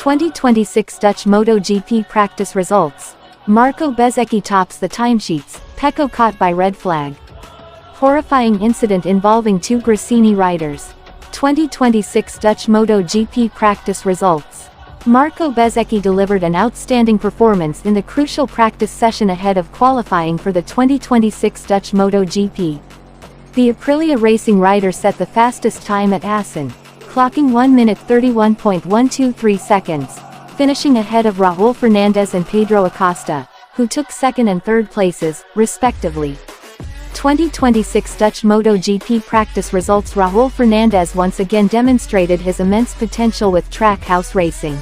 2026 Dutch MotoGP practice results. Marco Bezzecchi tops the timesheets, Pecco caught by red flag. Horrifying incident involving two Gresini riders. 2026 Dutch MotoGP practice results. Marco Bezzecchi delivered an outstanding performance in the crucial practice session ahead of qualifying for the 2026 Dutch MotoGP. The Aprilia Racing rider set the fastest time at Assen, clocking 1 minute 31.123 seconds, finishing ahead of Raúl Fernandez and Pedro Acosta, who took second and third places, respectively. 2026 Dutch MotoGP practice results. Raúl Fernandez once again demonstrated his immense potential with Trackhouse Racing.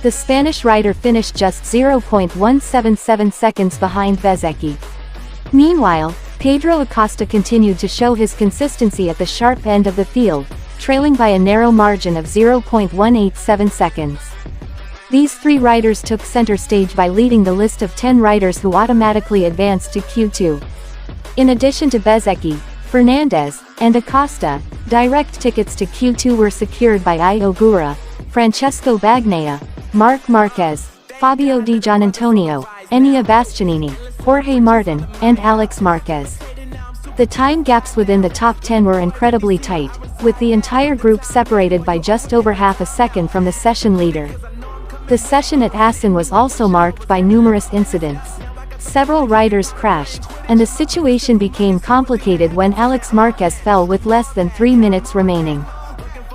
The Spanish rider finished just 0.177 seconds behind Bezzecchi. Meanwhile, Pedro Acosta continued to show his consistency at the sharp end of the field, trailing by a narrow margin of 0.187 seconds. These three riders took center stage by leading the list of 10 riders who automatically advanced to Q2. In addition to Bezzecchi, Fernandez, and Acosta, direct tickets to Q2 were secured by Io Gura, Francesco Bagnaia, Marc Marquez, Fabio Di Giannantonio, Enea Bastianini, Jorge Martin, and Alex Marquez. The time gaps within the top 10 were incredibly tight, with the entire group separated by just over half a second from the session leader. The session at Assen was also marked by numerous incidents. Several riders crashed, and the situation became complicated when Alex Marquez fell with less than 3 minutes remaining.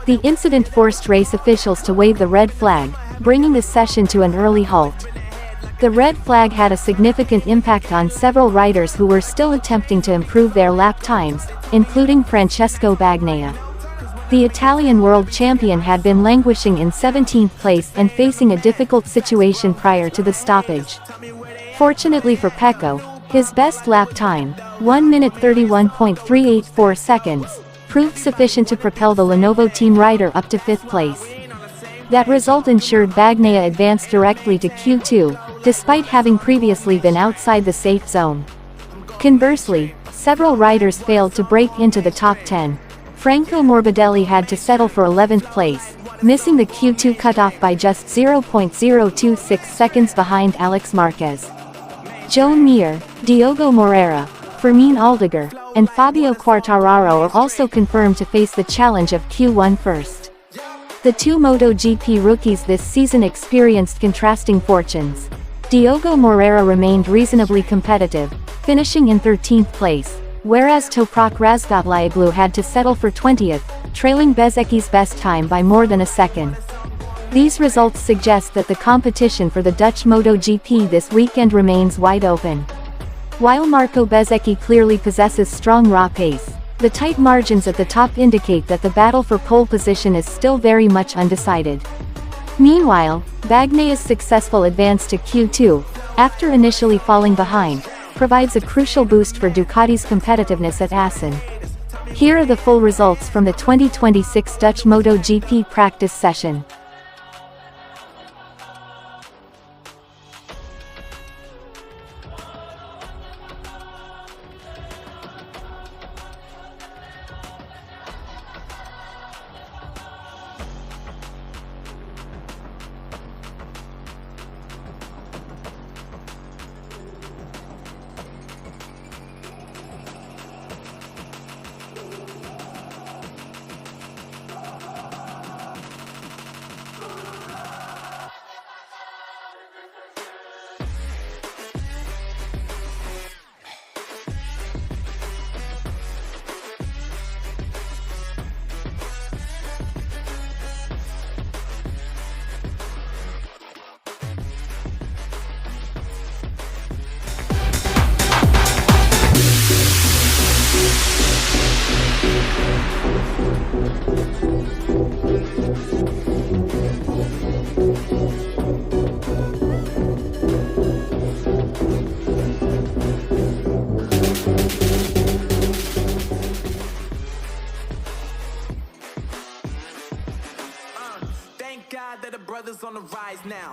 The incident forced race officials to wave the red flag, bringing the session to an early halt. The red flag had a significant impact on several riders who were still attempting to improve their lap times, including Francesco Bagnaia. The Italian world champion had been languishing in 17th place and facing a difficult situation prior to the stoppage. Fortunately for Pecco, his best lap time, 1 minute 31.384 seconds, proved sufficient to propel the Lenovo team rider up to 5th place. That result ensured Bagnaia advanced directly to Q2, despite having previously been outside the safe zone. Conversely, several riders failed to break into the top 10. Franco Morbidelli had to settle for 11th place, missing the Q2 cutoff by just 0.026 seconds behind Alex Marquez. Joan Mir, Diogo Moreira, Fermin Aldegar, and Fabio Quartararo are also confirmed to face the challenge of Q1 first. The two MotoGP rookies this season experienced contrasting fortunes. Diogo Moreira remained reasonably competitive, finishing in 13th place, whereas Toprak Razgatlioglu had to settle for 20th, trailing Bezzecchi's best time by more than a second. These results suggest that the competition for the Dutch MotoGP this weekend remains wide open. While Marco Bezzecchi clearly possesses strong raw pace, the tight margins at the top indicate that the battle for pole position is still very much undecided. Meanwhile, Bagnaia's successful advance to Q2, after initially falling behind, provides a crucial boost for Ducati's competitiveness at Assen. Here are the full results from the 2026 Dutch MotoGP practice session. Thank God that the brothers on the rise now.